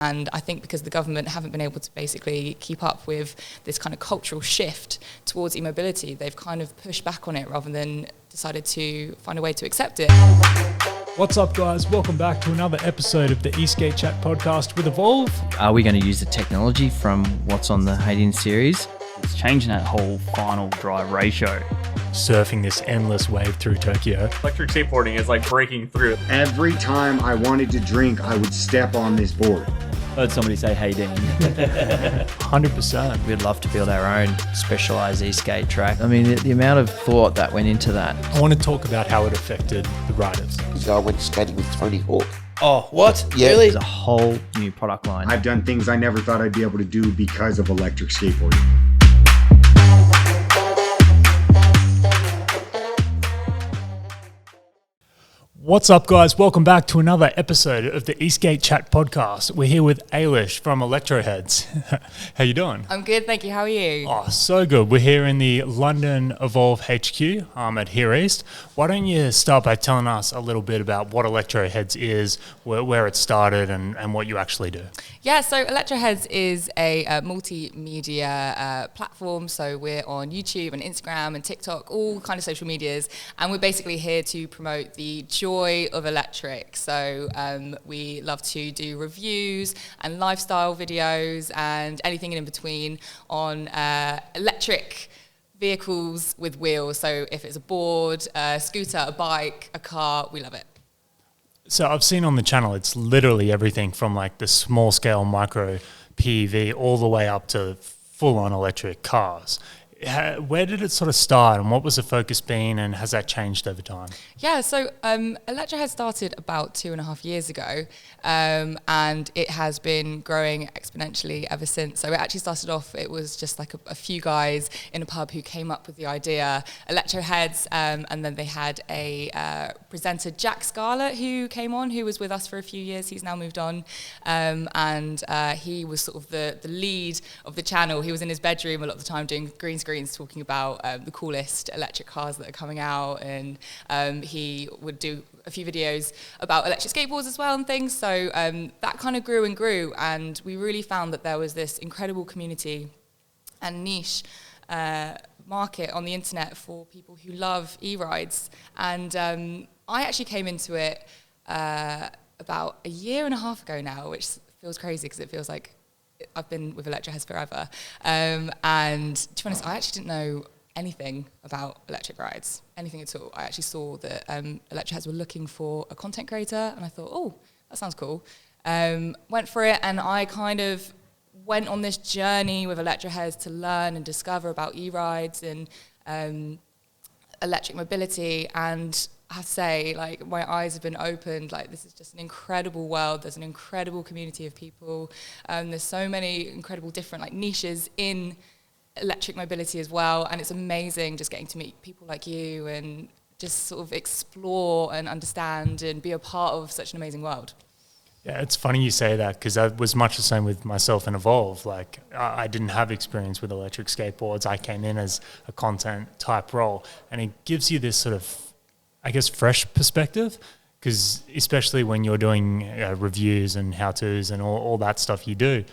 And I think because the government haven't been able to basically keep up with this kind of cultural shift towards e-mobility, they've kind of pushed back on it rather than decided to find a way to accept it. What's up, guys? Welcome back to another episode of the eSkate Chat podcast with Evolve. Are we going to use the technology from what's on the Hayden series? It's changing that whole final drive ratio. Surfing this endless wave through Tokyo. Electric skateboarding is like breaking through. Every time I wanted to drink, I would step on this board. Heard somebody say, "Hey, Dean." 100%. We'd love to build our own specialised e-skate track. I mean, the amount of thought that went into that. I want to talk about how it affected the riders. I went skating with Tony Hawk. Oh, what? Yeah. Really? It's a whole new product line. I've done things I never thought I'd be able to do because of electric skateboarding. What's up, guys? Welcome back to another episode of the eSkate Chat podcast. We're here with Eilis from Electroheads. How you doing? I'm good, thank you. How are you? Oh, so good. We're here in the London Evolve HQ at Here East. Why don't you start by telling us a little bit about what Electroheads is, where it started, and what you actually do? Yeah, so Electroheads is a multimedia platform. So we're on YouTube and Instagram and TikTok, all kind of social medias. And we're basically here to promote the joy of electric. So we love to do reviews and lifestyle videos and anything in between on electric vehicles with wheels. So if it's a board, a scooter, a bike, a car, we love it. So I've seen on the channel, it's literally everything from like the small scale micro PEV all the way up to full on electric cars. Where did it sort of start and what was the focus been, and has that changed over time? Yeah, so Electroheads started about 2.5 years ago, and it has been growing exponentially ever since. So it actually started off, it was just like a few guys in a pub who came up with the idea, Electroheads, and then they had a presenter, Jack Scarlett, who came on, who was with us for a few years. He's now moved on, and he was sort of the lead of the channel. He was in his bedroom a lot of the time doing green screens talking about the coolest electric cars that are coming out, and he would do a few videos about electric skateboards as well and things. So that kind of grew and grew, and we really found that there was this incredible community and niche market on the internet for people who love e-rides. And I actually came into it about 1.5 years ago now, which feels crazy because it feels like I've been with Electroheads forever. And to be honest, I actually didn't know anything about electric rides, anything at all. I actually saw that Electroheads were looking for a content creator, and I thought, oh, that sounds cool. Went for it, and I kind of went on this journey with Electroheads to learn and discover about e-rides and electric mobility, and I have to say, like, my eyes have been opened. Like, this is just an incredible world. There's an incredible community of people. There's so many incredible different like niches in electric mobility as well, and it's amazing just getting to meet people like you and just sort of explore and understand and be a part of such an amazing world. Yeah, it's funny you say that because that was much the same with myself and Evolve. Like, I didn't have experience with electric skateboards. I came in as a content type role, and it gives you this sort of, I guess, fresh perspective, because especially when you're doing reviews and how-tos and all that stuff you do,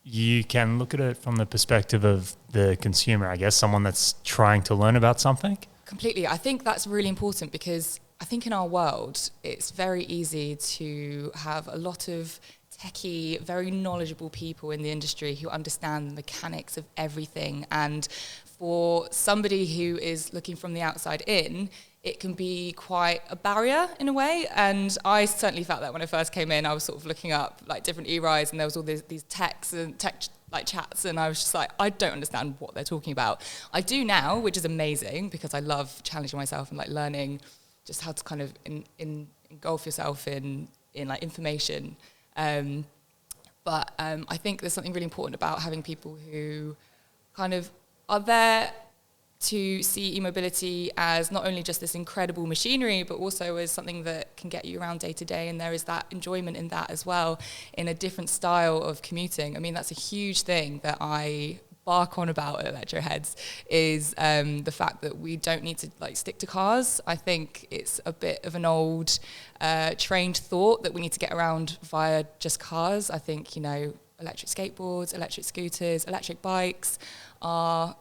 you can look at it from the perspective of the consumer, I guess, someone that's trying to learn about something. Completely. I think that's really important because I think in our world, it's very easy to have a lot of techie, very knowledgeable people in the industry who understand the mechanics of everything. And for somebody who is looking from the outside in, it can be quite a barrier in a way. And I certainly felt that when I first came in. I was sort of looking up like different e-rides, and there was all these techs and tech like chats, and I was just like, I don't understand what they're talking about. I do now, which is amazing because I love challenging myself and like learning just how to kind of engulf yourself in like information. But I think there's something really important about having people who kind of are there to see eMobility as not only just this incredible machinery, but also as something that can get you around day to day. And there is that enjoyment in that as well, in a different style of commuting. I mean, that's a huge thing that I bark on about at Electroheads is the fact that we don't need to like stick to cars. I think it's a bit of an old trained thought that we need to get around via just cars. I think, you know, electric skateboards, electric scooters, electric bikes are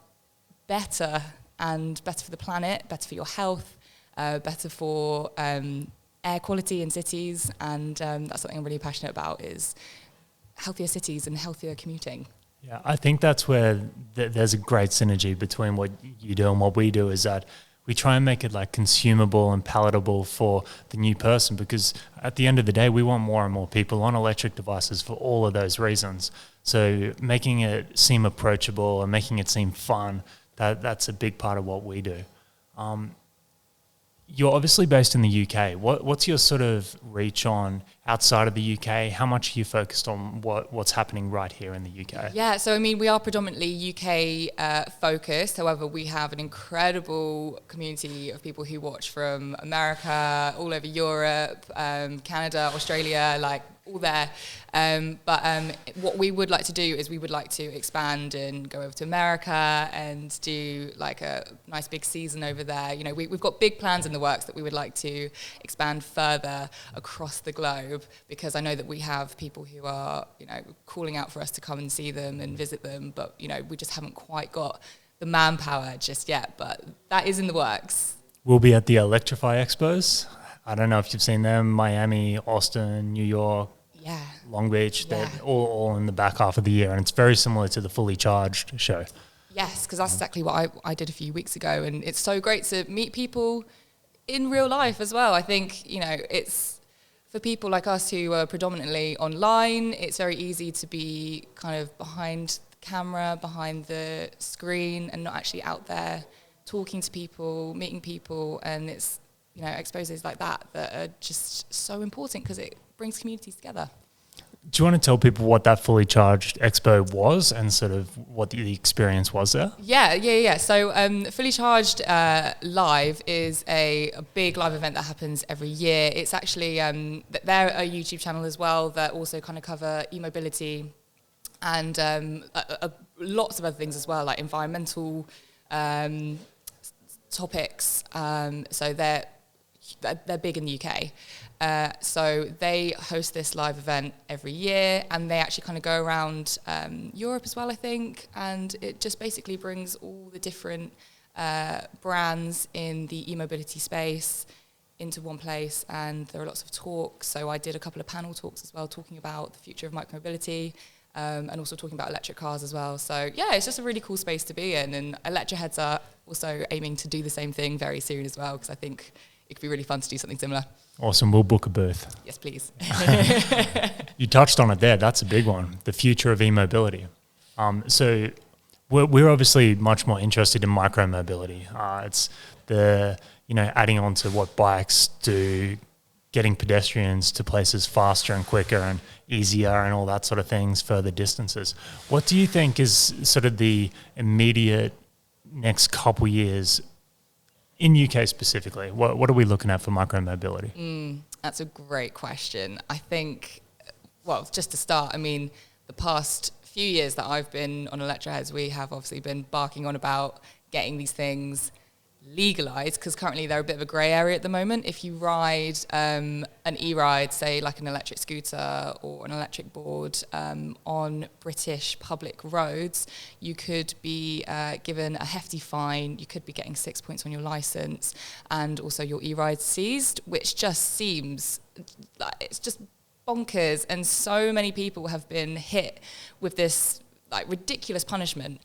better and better for the planet, better for your health, better for air quality in cities, and that's something I'm really passionate about, is healthier cities and healthier commuting. Yeah, I think that's where there's a great synergy between what you do and what we do, is that we try and make it like consumable and palatable for the new person, because at the end of the day, we want more and more people on electric devices for all of those reasons. So making it seem approachable and making it seem fun, that's a big part of what we do. You're obviously based in the UK. What's your sort of reach on outside of the UK? How much are you focused on what's happening right here in the UK? Yeah, so I mean, we are predominantly UK focused. However, we have an incredible community of people who watch from America, all over Europe, Canada, Australia, like all there. But what we would like to do is we would like to expand and go over to America and do like a nice big season over there. You know, we've got big plans in the works that we would like to expand further across the globe, because I know that we have people who are, you know, calling out for us to come and see them and visit them, but, you know, we just haven't quite got the manpower just yet, but that is in the works. We'll be at the Electrify expos. I don't know if you've seen them, Miami, Austin, New York, Yeah. Long Beach. Yeah. They're all in the back half of the year, and it's very similar to the Fully Charged show. Yes, because that's exactly what I did a few weeks ago, and it's so great to meet people in real life as well. I think, you know, it's for people like us who are predominantly online, it's very easy to be kind of behind the camera, behind the screen, and not actually out there talking to people, meeting people, and it's, you know, exposes like that are just so important because it brings communities together. Do you want to tell people what that Fully Charged expo was and sort of what the experience was there? Yeah. So Fully Charged Live is a big live event that happens every year. It's actually, they're a YouTube channel as well that also kind of cover eMOBILITY and lots of other things as well, like environmental topics. So they're big in the UK. So they host this live event every year, and they actually kind of go around Europe as well, I think, and it just basically brings all the different brands in the e-mobility space into one place, and there are lots of talks. So I did a couple of panel talks as well, talking about the future of micromobility, and also talking about electric cars as well. So yeah, it's just a really cool space to be in, and Electroheads are also aiming to do the same thing very soon as well, because I think it could be really fun to do something similar. Awesome. We'll book a booth. Yes, please. You touched on it there. That's a big one, the future of e-mobility. So we're obviously much more interested in micromobility. It's the, you know, adding on to what bikes do, getting pedestrians to places faster and quicker and easier and all that sort of things, further distances. What do you think is sort of the immediate next couple years in UK specifically? What are we looking at for micromobility? That's a great question. I think, well, just to start, I mean, the past few years that I've been on Electroheads, we have obviously been barking on about getting these things legalized, because currently they're a bit of a grey area at the moment. If you ride an e-ride, say like an electric scooter or an electric board on British public roads, you could be given a hefty fine. You could be getting 6 points on your license, and also your e-ride seized, which just seems like it's just bonkers. And so many people have been hit with this like ridiculous punishment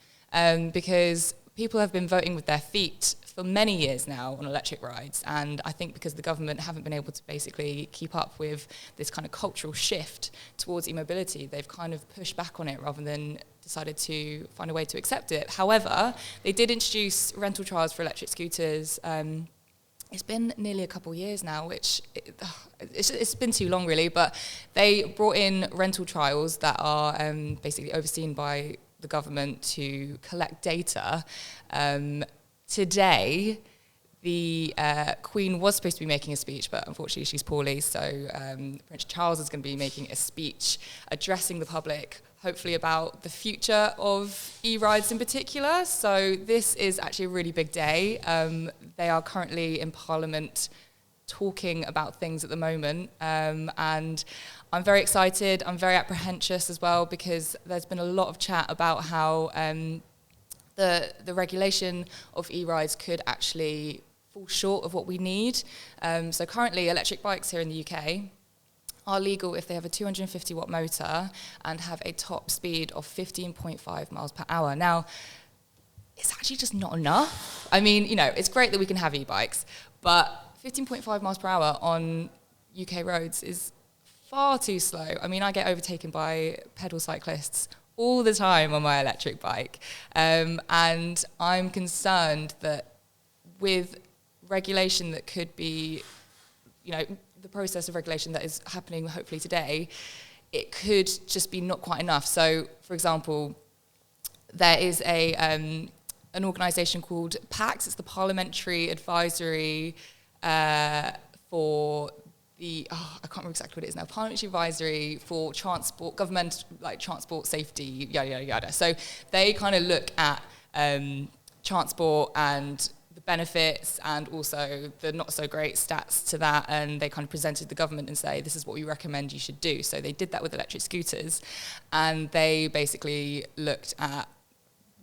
because people have been voting with their feet for many years now on electric rides, and I think because the government haven't been able to basically keep up with this kind of cultural shift towards e-mobility, they've kind of pushed back on it rather than decided to find a way to accept it. However, they did introduce rental trials for electric scooters. It's been nearly a couple of years now, which it's been too long really, but they brought in rental trials that are basically overseen by the government to collect data. Today, the Queen was supposed to be making a speech, but unfortunately she's poorly, so Prince Charles is going to be making a speech addressing the public, hopefully about the future of e-rides in particular. So this is actually a really big day. They are currently in Parliament talking about things at the moment, and I'm very excited. I'm very apprehensive as well, because there's been a lot of chat about how the regulation of e-rides could actually fall short of what we need. So currently electric bikes here in the UK are legal if they have a 250 watt motor and have a top speed of 15.5 miles per hour. Now, it's actually just not enough. I mean, you know, it's great that we can have e-bikes, but 15.5 miles per hour on UK roads is far too slow. I mean, I get overtaken by pedal cyclists all the time on my electric bike. And I'm concerned that with regulation that could be, you know, the process of regulation that is happening hopefully today, it could just be not quite enough. So, for example, there is an organisation called PAX. It's the Parliamentary Advisory for the, I can't remember exactly what it is now, Parliamentary Advisory for Transport, Government, like transport safety, yada, yada, yada. So they kind of look at transport and the benefits and also the not so great stats to that, and they kind of presented the government and say, this is what we recommend you should do. So they did that with electric scooters, and they basically looked at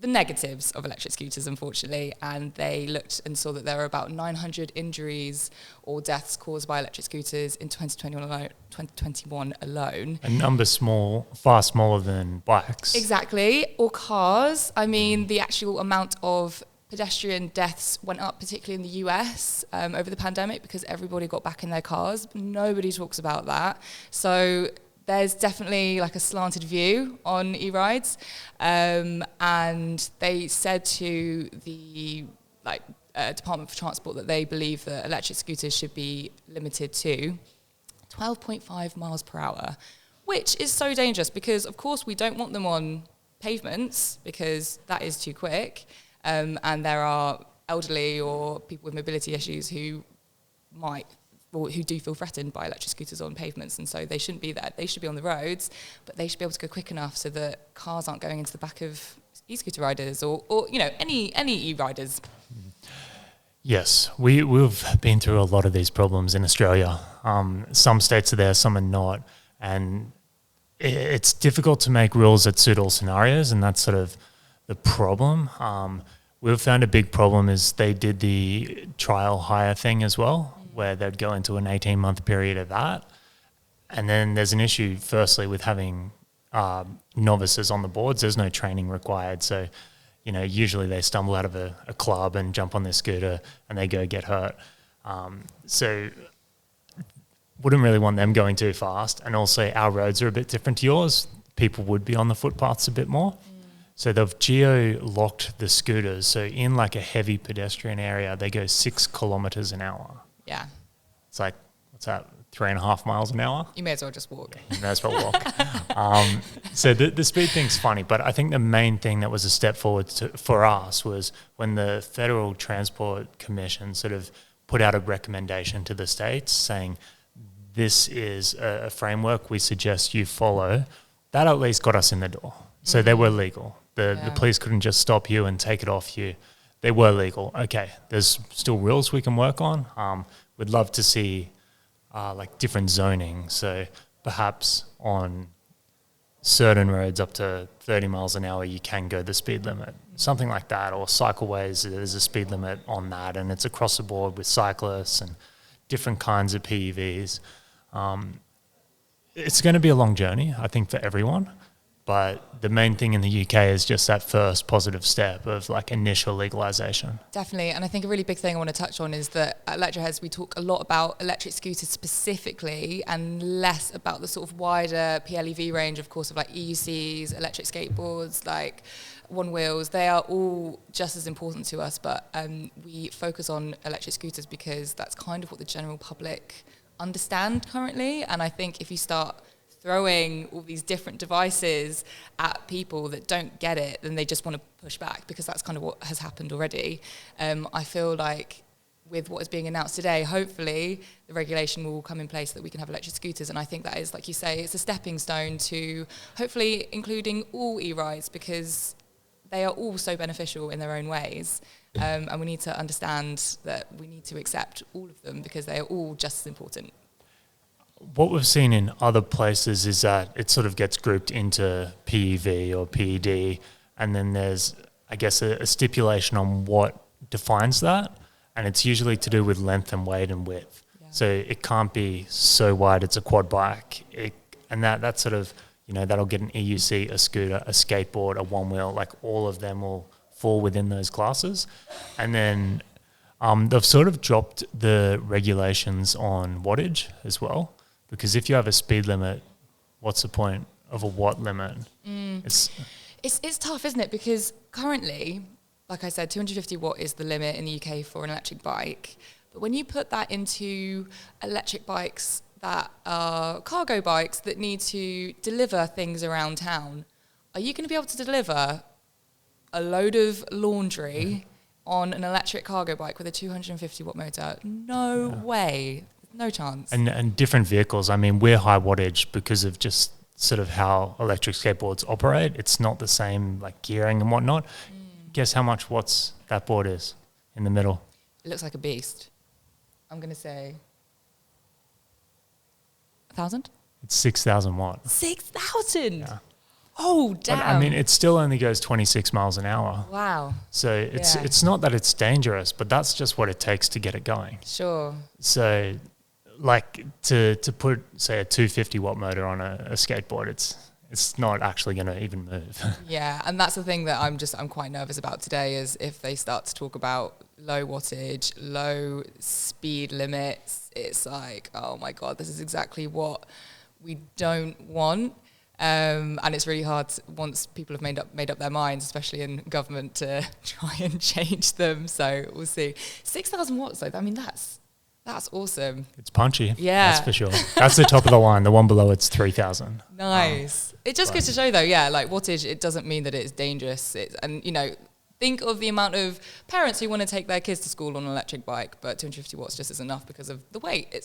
the negatives of electric scooters, unfortunately, and they looked and saw that there were about 900 injuries or deaths caused by electric scooters in 2021 alone. A number small, far smaller than bikes. Exactly, or cars. I mean, the actual amount of pedestrian deaths went up, particularly in the US over the pandemic, because everybody got back in their cars. Nobody talks about that. So there's definitely like a slanted view on e-rides, and they said to the Department for Transport that they believe that electric scooters should be limited to 12.5 miles per hour, which is so dangerous because, of course, we don't want them on pavements because that is too quick, and there are elderly or people with mobility issues who who do feel threatened by electric scooters on pavements, and so they shouldn't be there. They should be on the roads, but they should be able to go quick enough so that cars aren't going into the back of e-scooter riders or you know, any e-riders. Yes, we've been through a lot of these problems in Australia. Some states are there, some are not, and it's difficult to make rules that suit all scenarios, and that's sort of the problem. We've found a big problem is they did the trial hire thing as well, where they'd go into an 18-month period of that. And then there's an issue, firstly, with having novices on the boards. There's no training required. So, you know, usually they stumble out of a club and jump on their scooter and they go get hurt. So wouldn't really want them going too fast. And also our roads are a bit different to yours. People would be on the footpaths a bit more. So they've geo-locked the scooters. So in like a heavy pedestrian area, they go 6 kilometres an hour. Yeah. It's like, what's that, 3.5 miles an hour? You may as well just walk. Yeah, you may as well walk. So the speed thing's funny, but I think the main thing that was a step forward for us was when the Federal Transport Commission sort of put out a recommendation to the states saying, this is a framework we suggest you follow. That at least got us in the door. So they were legal. The police couldn't just stop you and take it off you. They were legal. Okay, there's still rules we can work on. We'd love to see like different zoning. So perhaps on certain roads up to 30 miles an hour, you can go the speed limit. Something like that. Or cycleways, there's a speed limit on that. And it's across the board with cyclists and different kinds of PEVs. It's going to be a long journey, I think, for everyone. But the main thing in the UK is just that first positive step of like initial legalisation. Definitely. And I think a really big thing I want to touch on is that at Electroheads, we talk a lot about electric scooters specifically and less about the sort of wider PLEV range, of course, of like EUCs, electric skateboards, like one wheels. They are all just as important to us, but we focus on electric scooters because that's kind of what the general public understand currently. And I think if you start throwing all these different devices at people that don't get it, then they just want to push back, because that's kind of what has happened already. I feel like with what is being announced today, hopefully the regulation will come in place that we can have electric scooters. And I think that is, like you say, it's a stepping stone to hopefully including all e-rides, because they are all so beneficial in their own ways. And we need to understand that we need to accept all of them because they are all just as important. What we've seen in other places is that it sort of gets grouped into PEV or PED, and then there's, I guess, a stipulation on what defines that, and it's usually to do with length and weight and width. Yeah. So it can't be so wide it's a quad bike, and that sort of, you know, that'll get an EUC, a scooter, a skateboard, a one wheel, like all of them will fall within those classes. And then they've sort of dropped the regulations on wattage as well, because if you have a speed limit, what's the point of a watt limit? It's tough, isn't it? Because currently, like I said, 250 watt is the limit in the UK for an electric bike. But when you put that into electric bikes that are cargo bikes that need to deliver things around town, are you going to be able to deliver a load of laundry on an electric cargo bike with a 250 watt motor? No way. No chance. And different vehicles, I mean, we're high wattage because of just sort of how electric skateboards operate. It's not the same, like gearing and whatnot. Guess how much watts that board is in the middle? It looks like a beast. I'm going to say 1,000? It's 6,000 watt. 6,000? Yeah. Oh, damn. But, I mean, it still only goes 26 miles an hour. Wow. So it's not that it's dangerous, but that's just what it takes to get it going. Sure. So, like, to put, say, a 250 watt motor on a skateboard, it's not actually going to even move. Yeah, and that's the thing that I'm quite nervous about today, is if they start to talk about low wattage, low speed limits, it's like, oh my God, this is exactly what we don't want. And it's really hard once people have made up their minds, especially in government, to try and change them. So we'll see. 6,000 watts though, I mean, that's awesome. It's punchy. Yeah. That's for sure. That's the top of the line. The one below it's 3,000. Nice. It just goes to show though, yeah, like wattage, it doesn't mean that it's dangerous. And, you know, think of the amount of parents who want to take their kids to school on an electric bike, but 250 watts just isn't enough because of the weight.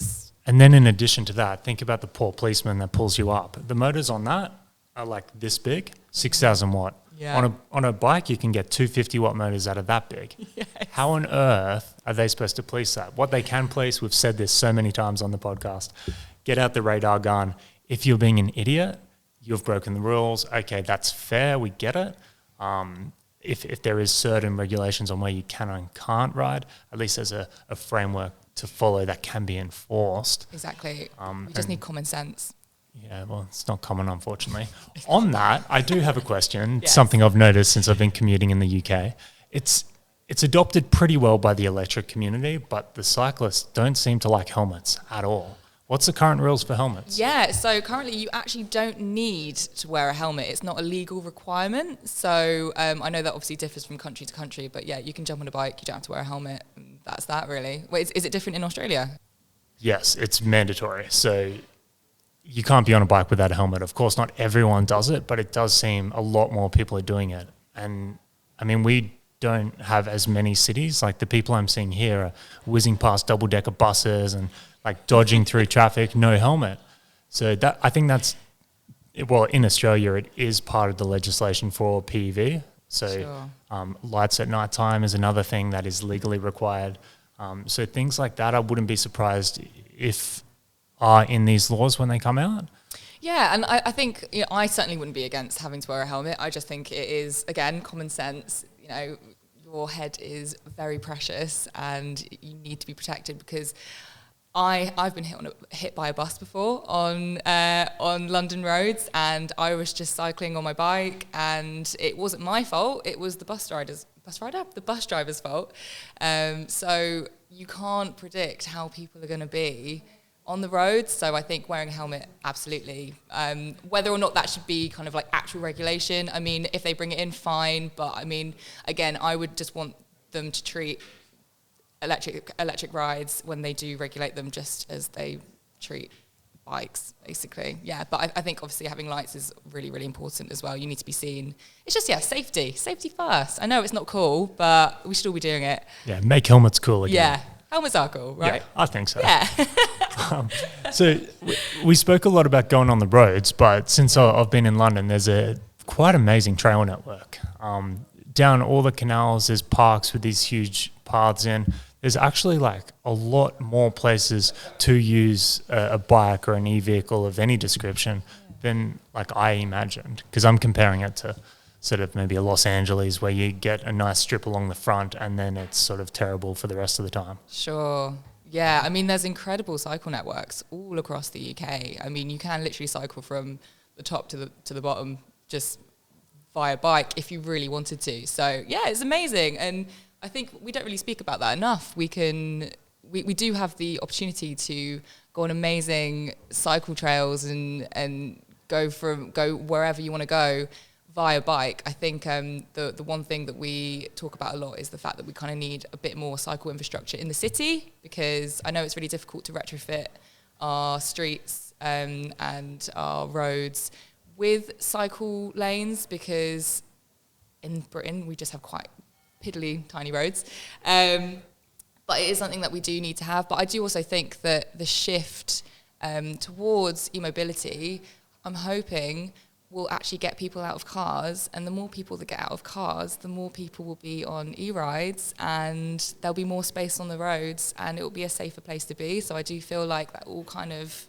And then in addition to that, think about the poor policeman that pulls you up. The motors on that are like this big, 6,000 watt. Yeah. On a bike, you can get 250 watt motors out of that big. Yes. How on earth are they supposed to police that? What they can police, we've said this so many times on the podcast, get out the radar gun. If you're being an idiot, you've broken the rules. Okay, that's fair. We get it. If there is certain regulations on where you can and can't ride, at least there's a framework to follow that can be enforced. Exactly. We just need common sense. Yeah, well, it's not common, unfortunately. On that, I do have a question, Yes. something I've noticed since I've been commuting in the UK. It's adopted pretty well by the electric community, but the cyclists don't seem to like helmets at all. What's the current rules for helmets? Yeah, so currently you actually don't need to wear a helmet. It's not a legal requirement. So I know that obviously differs from country to country, but yeah, you can jump on a bike, you don't have to wear a helmet. That's that really. Wait, is it different in Australia? Yes, it's mandatory. So you can't be on a bike without a helmet. Of course, not everyone does it, but it does seem a lot more people are doing it. And I mean, we don't have as many cities. Like the people I'm seeing here are whizzing past double-decker buses and like dodging through traffic, no helmet. So that, I think that's, well, in Australia, it is part of the legislation for PEV. So Sure. Lights at night time is another thing that is legally required. So things like that, I wouldn't be surprised if are in these laws when they come out. Yeah, and I think, you know, I certainly wouldn't be against having to wear a helmet. I just think it is, again, common sense. You know, your head is very precious and you need to be protected, because I've been hit by a bus before on London roads, and I was just cycling on my bike, and it wasn't my fault. It was the bus driver's fault. So you can't predict how people are going to be on the roads. So I think wearing a helmet, absolutely. Whether or not that should be kind of like actual regulation, I mean, if they bring it in, fine. But I mean, again, I would just want them to treat electric rides, when they do regulate them, just as they treat bikes, basically. Yeah, but I think obviously having lights is really, really important as well. You need to be seen. It's just, yeah, safety first. I know it's not cool, but we should all be doing it. Yeah, make helmets cool again. Yeah. helmet cycle, right? Yeah, I think so. Yeah. So we spoke a lot about going on the roads, but since I've been in London, there's a quite amazing trail network. Down all the canals, there's parks with these huge paths in. There's actually like a lot more places to use a bike or an e-vehicle of any description than like I imagined, because I'm comparing it to sort of maybe a Los Angeles where you get a nice strip along the front and then it's sort of terrible for the rest of the time. Sure. Yeah, I mean, there's incredible cycle networks all across the UK. I mean, you can literally cycle from the top to the bottom just via bike if you really wanted to. So yeah, it's amazing, and I think we don't really speak about that enough. We do have the opportunity to go on amazing cycle trails and go wherever you want to go via bike. I think the one thing that we talk about a lot is the fact that we kind of need a bit more cycle infrastructure in the city, because I know it's really difficult to retrofit our streets and our roads with cycle lanes, because in Britain we just have quite piddly tiny roads. But it is something that we do need to have. But I do also think that the shift towards e-mobility, I'm hoping, will actually get people out of cars, and the more people that get out of cars, the more people will be on e-rides, and there'll be more space on the roads, and it will be a safer place to be. So I do feel like that all kind of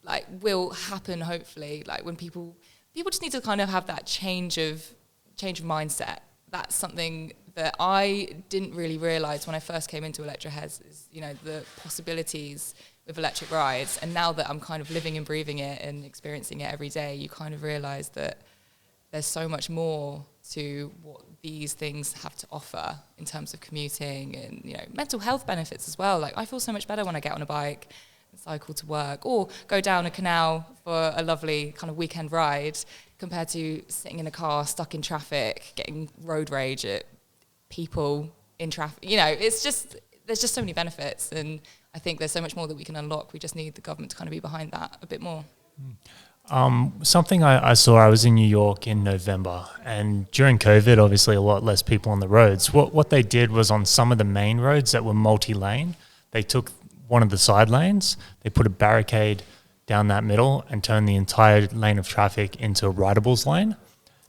like will happen, hopefully, like when people just need to kind of have that change of mindset. That's something that I didn't really realise when I first came into Electroheads, is, you know, the possibilities with electric rides. And now that I'm kind of living and breathing it and experiencing it every day, you kind of realise that there's so much more to what these things have to offer in terms of commuting and, you know, mental health benefits as well. Like, I feel so much better when I get on a bike and cycle to work, or go down a canal for a lovely kind of weekend ride, compared to sitting in a car stuck in traffic, getting road rage at people in traffic. You know, it's just, there's just so many benefits, and I think there's so much more that we can unlock. We just need the government to kind of be behind that a bit more. Something I saw, I was in New York in November, and during COVID, obviously a lot less people on the roads. What they did was, on some of the main roads that were multi-lane, they took one of the side lanes, they put a barricade down that middle and turned the entire lane of traffic into a ridables lane.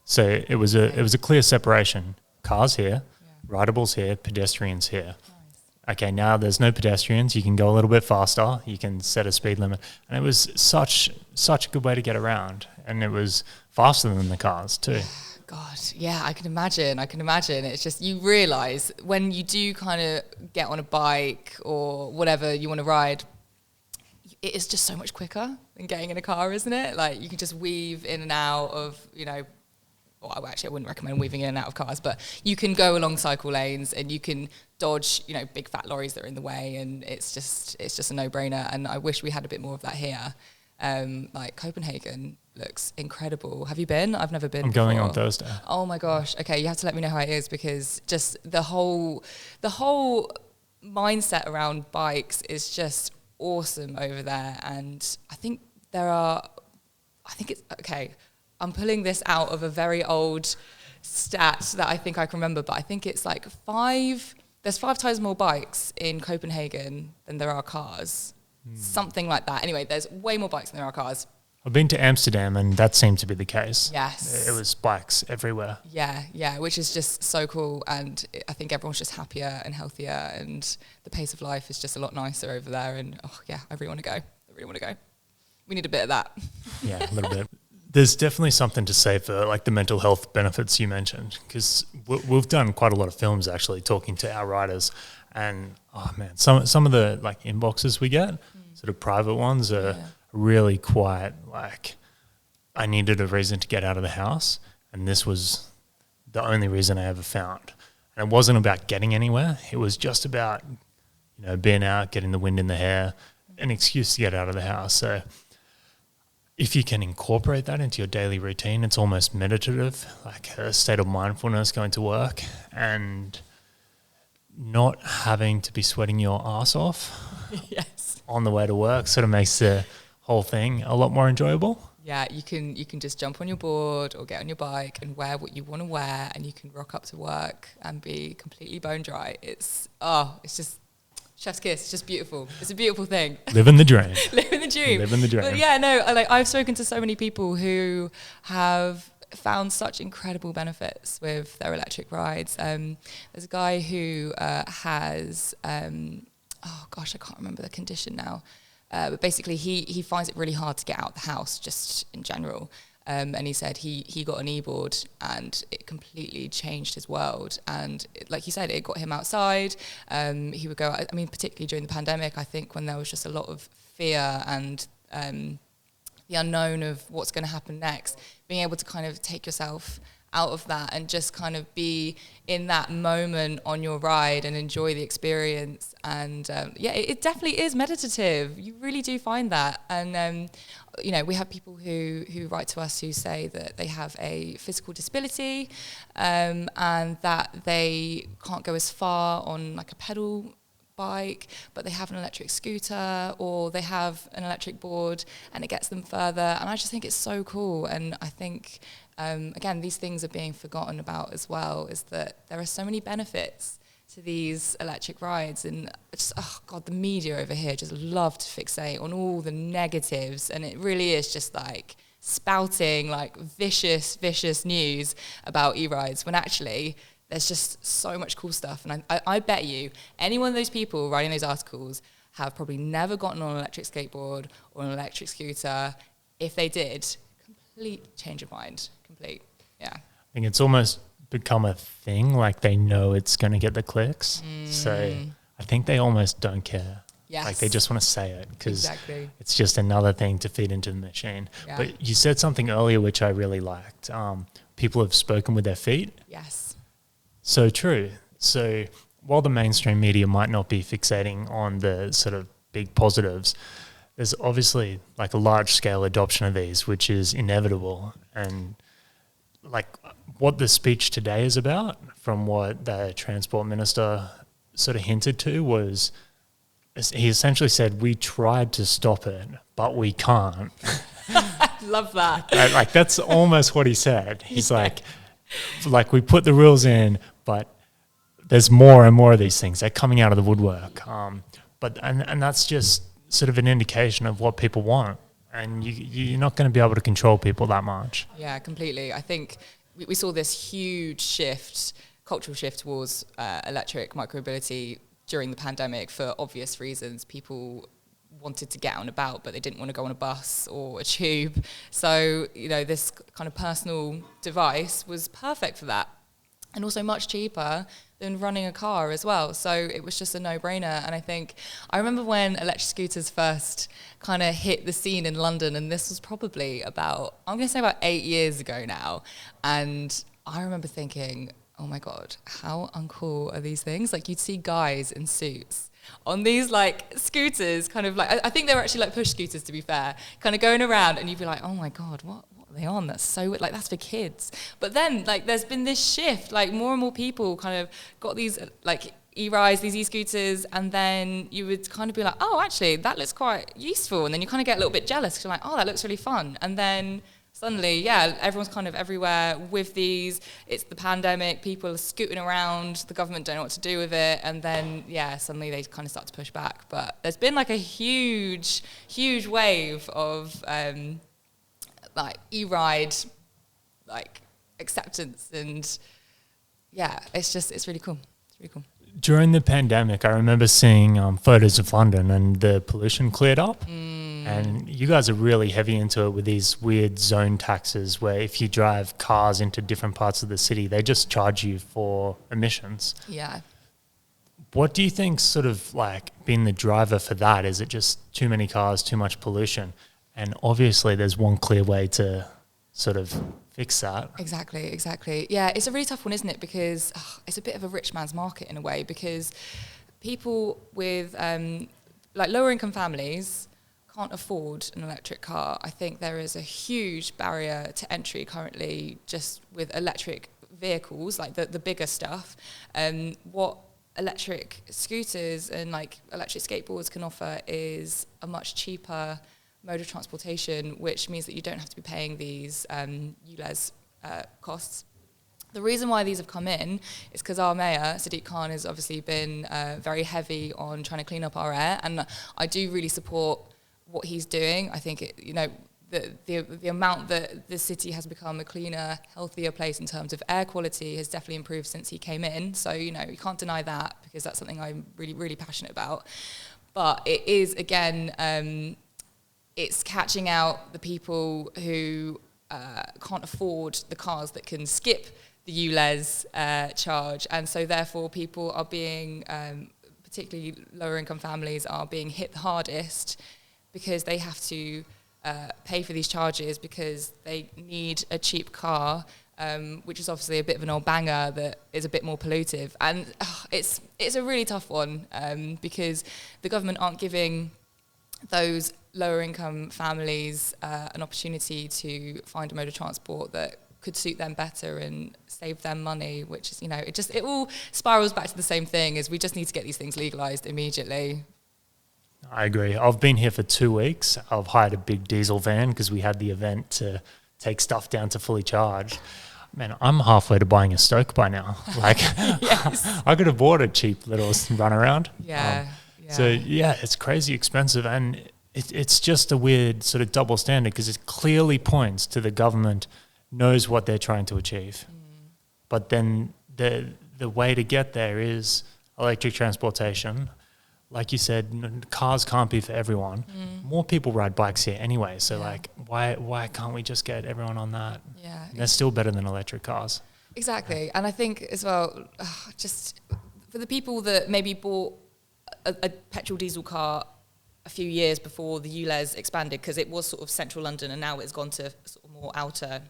So it was a clear separation. Cars here, ridables here, pedestrians here. Okay, now there's no pedestrians. You can go a little bit faster. You can set a speed limit. And it was such a good way to get around. And it was faster than the cars too. God, yeah, I can imagine. It's just, you realise when you do kind of get on a bike or whatever you want to ride, it is just so much quicker than getting in a car, isn't it? Like, you can just weave in and out of, you know, well, actually I wouldn't recommend weaving in and out of cars, but you can go along cycle lanes and you can dodge, you know, big fat lorries that are in the way, and it's just a no-brainer. And I wish we had a bit more of that here. Like, Copenhagen looks incredible. Have you been? I've never been. I'm going on Thursday. Oh my gosh. Okay, you have to let me know how it is, because just the whole mindset around bikes is just awesome over there. And I think it's okay. I'm pulling this out of a very old stat that I think I can remember, but I think it's like there's 5 times more bikes in Copenhagen than there are cars. Something like that. Anyway, there's way more bikes than there are cars. I've been to Amsterdam and that seemed to be the case. Yes. It was bikes everywhere. Yeah, which is just so cool. And I think everyone's just happier and healthier, and the pace of life is just a lot nicer over there. And oh yeah, I really want to go. We need a bit of that. Yeah, a little bit. There's definitely something to say for like the mental health benefits you mentioned, because we've done quite a lot of films actually talking to our riders, and oh man, some of the like inboxes we get, sort of private ones, are really quite like, I needed a reason to get out of the house, and this was the only reason I ever found. And it wasn't about getting anywhere; it was just about, you know, being out, getting the wind in the hair, an excuse to get out of the house. So if you can incorporate that into your daily routine, it's almost meditative, like a state of mindfulness going to work, and not having to be sweating your ass off on the way to work sort of makes the whole thing a lot more enjoyable. Yeah, you can just jump on your board or get on your bike and wear what you want to wear, and you can rock up to work and be completely bone dry. It's just Chef's kiss. It's just beautiful. It's a beautiful thing. Living the dream. Living the dream. Living the dream. But yeah, no, I've spoken to so many people who have found such incredible benefits with their electric rides. There's a guy who has, oh gosh, I can't remember the condition now. But basically he finds it really hard to get out the house just in general. And he said he got an e-board and it completely changed his world. And like you said, it got him outside. He would go, I mean, particularly during the pandemic, I think when there was just a lot of fear and the unknown of what's going to happen next, being able to kind of take yourself out of that and just kind of be in that moment on your ride and enjoy the experience. And yeah, it definitely is meditative. You really do find that. And you know, we have people who write to us who say that they have a physical disability and that they can't go as far on like a pedal bike, but they have an electric scooter or they have an electric board and it gets them further. And I just think it's so cool. And I think, again, these things are being forgotten about as well, is that there are so many benefits to these electric rides. And just, oh God, the media over here just love to fixate on all the negatives. And it really is just like spouting like vicious news about e-rides when actually there's just so much cool stuff. And I bet you any one of those people writing those articles have probably never gotten on an electric skateboard or an electric scooter. If they did, complete change of mind, complete, yeah. I think it's almost become a thing, like they know it's going to get the clicks. So I think they almost don't care. Yes. Like they just want to say it because exactly. It's just another thing to feed into the machine. Yeah. But you said something earlier which I really liked. People have spoken with their feet. Yes. So true. So while the mainstream media might not be fixating on the sort of big positives, there's obviously like a large scale adoption of these, which is inevitable. And like what the speech today is about, from what the transport minister sort of hinted to, was he essentially said, we tried to stop it, like we can't. Love that. Like that's almost what he said. He's like we put the rules in, but there's more and more of these things. They're coming out of the woodwork. But that's just sort of an indication of what people want. And you're not going to be able to control people that much. Yeah, completely. I think we saw this huge shift, cultural shift towards electric micromobility during the pandemic for obvious reasons. People wanted to get out and about, but they didn't want to go on a bus or a tube. So, you know, this kind of personal device was perfect for that. And also much cheaper than running a car as well. So it was just a no-brainer. And I remember when electric scooters first kind of hit the scene in London, and this was probably about 8 years ago now. And I remember thinking, oh my God, how uncool are these things? Like you'd see guys in suits on these like scooters, kind of like, I think they were actually like push scooters to be fair, kind of going around, and you'd be like, oh my God, what are they on? That's so, like, that's for kids. But then like there's been this shift, like more and more people kind of got these like e-rides, these e-scooters, and then you would kind of be like, oh, actually that looks quite useful. And then you kind of get a little bit jealous because you're like, oh, that looks really fun. And then suddenly, yeah, everyone's kind of everywhere with these. It's the pandemic, people are scooting around, the government don't know what to do with it, and then, yeah, suddenly they kind of start to push back. But there's been like a huge wave of like e-ride like acceptance, and yeah, it's really cool. It's really cool. During the pandemic, I remember seeing photos of London and the pollution cleared up. And you guys are really heavy into it with these weird zone taxes where if you drive cars into different parts of the city, they just charge you for emissions. Yeah. What do you think sort of like being the driver for that? Is it just too many cars, too much pollution? And obviously there's one clear way to sort of fix that. Exactly. Yeah, it's a really tough one, isn't it? Because it's a bit of a rich man's market in a way, because people with like lower income families can't afford an electric car. I think there is a huge barrier to entry currently just with electric vehicles, like the bigger stuff. What electric scooters and like electric skateboards can offer is a much cheaper mode of transportation, which means that you don't have to be paying these ULEZ costs. The reason why these have come in is because our mayor, Sadiq Khan, has obviously been very heavy on trying to clean up our air, and I do really support what he's doing. I think, the amount that the city has become a cleaner, healthier place in terms of air quality has definitely improved since he came in. So, you can't deny that, because that's something I'm really, really passionate about. But it is, again, it's catching out the people who can't afford the cars that can skip the ULEZ charge. And so therefore people are being, particularly lower income families, are being hit the hardest because they have to pay for these charges because they need a cheap car, which is obviously a bit of an old banger that is a bit more pollutive. And it's a really tough one, because the government aren't giving those lower income families an opportunity to find a mode of transport that could suit them better and save them money, which is, it all spirals back to the same thing, is we just need to get these things legalised immediately. I agree. I've been here for 2 weeks. I've hired a big diesel van because we had the event to take stuff down to fully charged. Man, I'm halfway to buying a Stoke by now. Like, Yes. I could have bought a cheap little run around. Yeah. So, it's crazy expensive. And it's just a weird sort of double standard, because it clearly points to the government knows what they're trying to achieve. But then the way to get there is electric transportation. Like you said, cars can't be for everyone. More people ride bikes here anyway. So why can't we just get everyone on that? Yeah. They're still better than electric cars. Exactly. And I think as well, just for the people that maybe bought a petrol diesel car a few years before the ULEZ expanded, because it was sort of central London and now it's gone to sort of more outer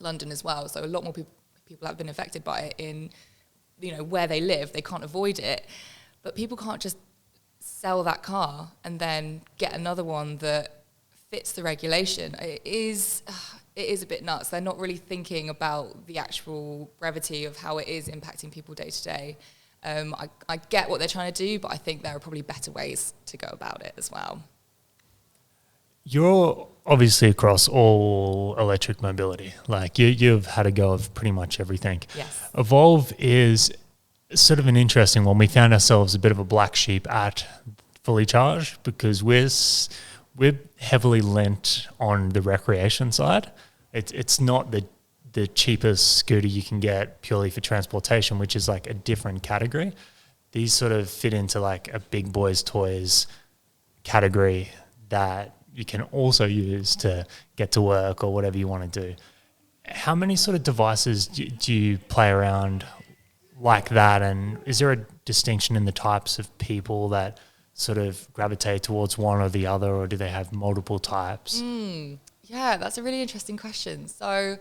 London as well. So a lot more people have been affected by it in, where they live. They can't avoid it. But people can't just sell that car and then get another one that fits the regulation. It is a bit nuts. They're not really thinking about the actual brevity of how it is impacting people day to day. I get what they're trying to do, but I think there are probably better ways to go about it as well. You're obviously across all electric mobility. Like you've had a go of pretty much everything. Yes. Evolve is sort of an interesting one. We found ourselves a bit of a black sheep at fully charged because we're heavily lent on the recreation side. It's not the cheapest scooter you can get purely for transportation, which is like a different category. These sort of fit into like a big boys toys category that you can also use to get to work or whatever you want to do. How many sort of devices do you play around like that? And is there a distinction in the types of people that sort of gravitate towards one or the other, or do they have multiple types? Yeah, that's a really interesting question. So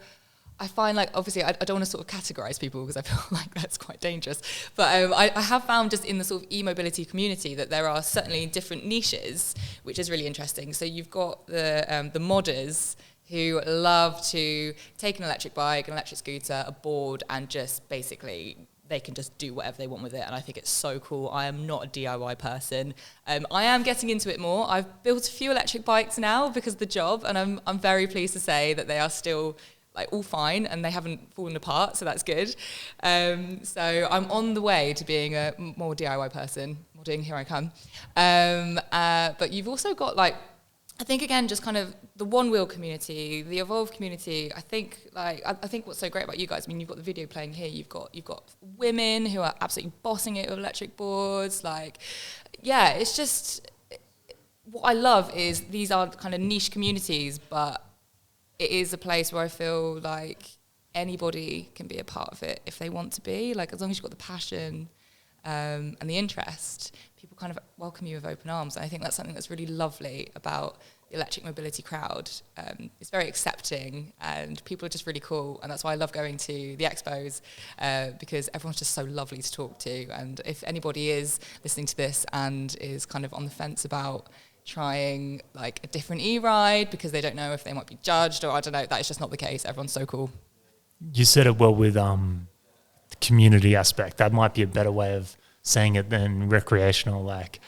I find, like, obviously I don't want to sort of categorize people because I feel like that's quite dangerous. But I have found just in the sort of e-mobility community that there are certainly different niches, which is really interesting. So you've got the modders who love to take an electric bike, an electric scooter, a board, and just basically they can just do whatever they want with it. And I think it's so cool. I am not a DIY person. I am getting into it more. I've built a few electric bikes now because of the job, and I'm very pleased to say that they are still like all fine and they haven't fallen apart, so that's good. So I'm on the way to being a more DIY person. Modding, here I come. But you've also got, like, I think again, just kind of the one wheel community, the Evolve community. I think what's so great about you guys, I mean, you've got the video playing here, you've got women who are absolutely bossing it with electric boards. Like, yeah, it's just, what I love is these are kind of niche communities, but it is a place where I feel like anybody can be a part of it if they want to be. Like, as long as you've got the passion and the interest, people kind of welcome you with open arms. And I think that's something that's really lovely about the electric mobility crowd. It's very accepting and people are just really cool. And that's why I love going to the expos, because everyone's just so lovely to talk to. And if anybody is listening to this and is kind of on the fence about trying like a different e-ride because they don't know if they might be judged, or I don't know, that is just not the case. Everyone's so cool. You said it well with the community aspect. That might be a better way of saying it than recreational. Like,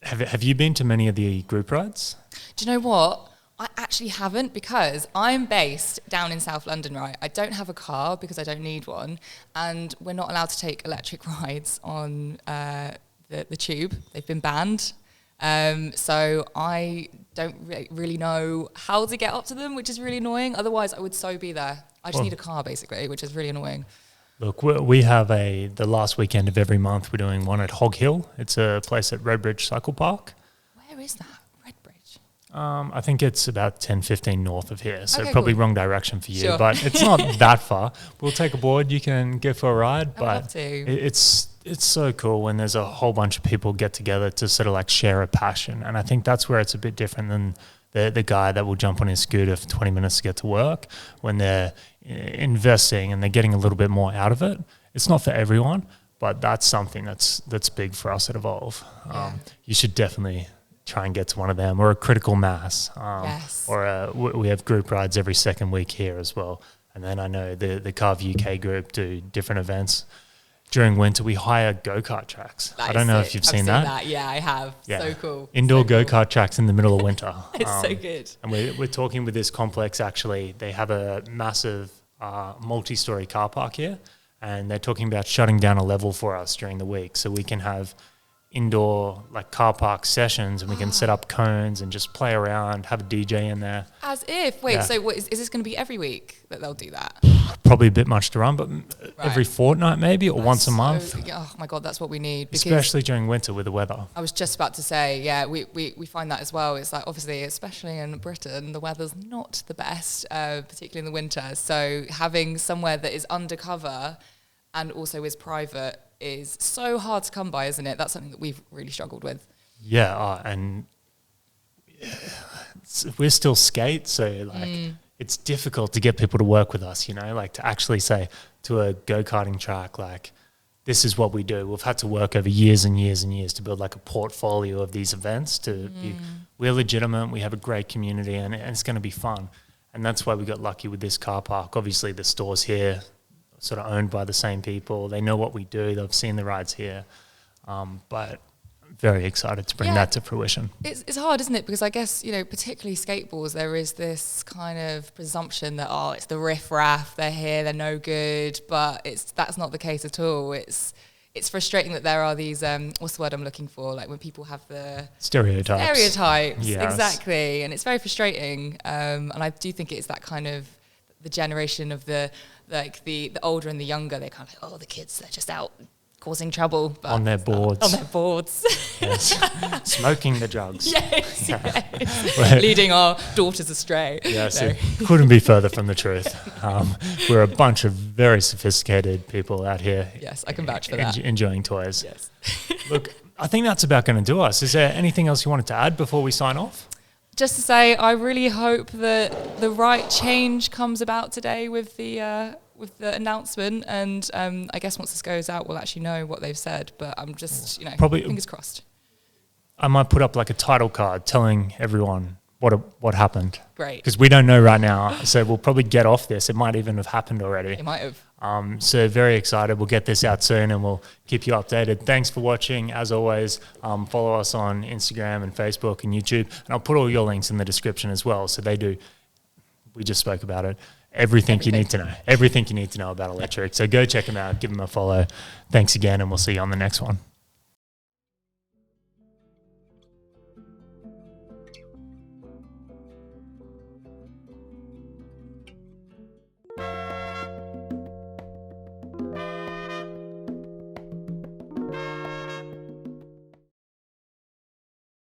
have you been to many of the group rides? Do you know what? I actually haven't, because I'm based down in South London, right? I don't have a car because I don't need one, and we're not allowed to take electric rides on the tube. They've been banned. So I don't really know how to get up to them, which is really annoying. Otherwise, I would so be there. I just need a car, basically, which is really annoying. Look, we have the last weekend of every month, we're doing one at Hog Hill. It's a place at Redbridge Cycle Park. Where is that? Redbridge? I think it's about 10, 15 north of here, so Okay, probably cool. wrong direction for you, Sure. but it's not that far. We'll take a board, you can go for a ride, I'd but love to. it's so cool when there's a whole bunch of people get together to sort of like share a passion, and I think that's where it's a bit different than the guy that will jump on his scooter for 20 minutes to get to work. When they're investing and they're getting a little bit more out of it, it's not for everyone, but that's something that's big for us at Evolve. You should definitely try and get to one of them, or a Critical Mass. Yes. Or we have group rides every second week here as well. And then I know the Carve UK group do different events. During winter, we hire go-kart tracks. I don't know if you've seen that. Yeah, I have. Yeah. So cool. Indoor So cool. go-kart tracks in the middle of winter. It's so good. And we're talking with this complex, actually. They have a massive multi-story car park here, and they're talking about shutting down a level for us during the week so we can have indoor like car park sessions, and we can set up cones and just play around, have a DJ in there. As if. Wait, Yeah. so what, is this going to be every week that they'll do that? Probably a bit much to run, but every fortnight maybe, or once a month. Oh my God, that's what we need. Because Especially during winter with the weather. I was just about to say, yeah, we find that as well. It's like, obviously, especially in Britain, the weather's not the best, particularly in the winter. So having somewhere that is undercover and also is private is so hard to come by, isn't it? That's something that we've really struggled with. Yeah, and we're still skate, so like it's difficult to get people to work with us, you know, like to actually say to a go-karting track, like, this is what we do. We've had to work over years and years and years to build like a portfolio of these events to be, we're legitimate, we have a great community, and it's going to be fun. And that's why we got lucky with this car park. Obviously the stores here sort of owned by the same people. They know what we do. They've seen the rides here. But very excited to bring that to fruition. It's hard, isn't it? Because I guess, you know, particularly skateboards, there is this kind of presumption that, oh, it's the riff-raff, they're here, they're no good, but that's not the case at all. It's frustrating that there are these, what's the word I'm looking for? Like when people have the Stereotypes. Yes. Exactly. And it's very frustrating. And I do think it's that kind of the generation of the older and the younger. They're kind of like, oh, the kids, they're just out causing trouble. But On their boards. On their boards. Yes. Smoking the drugs. Yes, yes. Leading our daughters astray. Yes, No. it couldn't be further from the truth. We're a bunch of very sophisticated people out here. Yes, I can vouch for that. Enjoying toys. Yes. Look, I think that's about going to do us. Is there anything else you wanted to add before we sign off? Just to say, I really hope that the right change comes about today with the announcement, and I guess once this goes out, we'll actually know what they've said. But I'm just, Probably fingers crossed. I might put up like a title card telling everyone what happened. Great. Because we don't know right now, so we'll probably get off this. It might even have happened already. It might have. So very excited. We'll get this out soon and we'll keep you updated. Thanks for watching. As always, follow us on Instagram and Facebook and YouTube. And I'll put all your links in the description as well. So we just spoke about it. Everything you need to know. Everything you need to know about electric. So go check them out. Give them a follow. Thanks again, and we'll see you on the next one.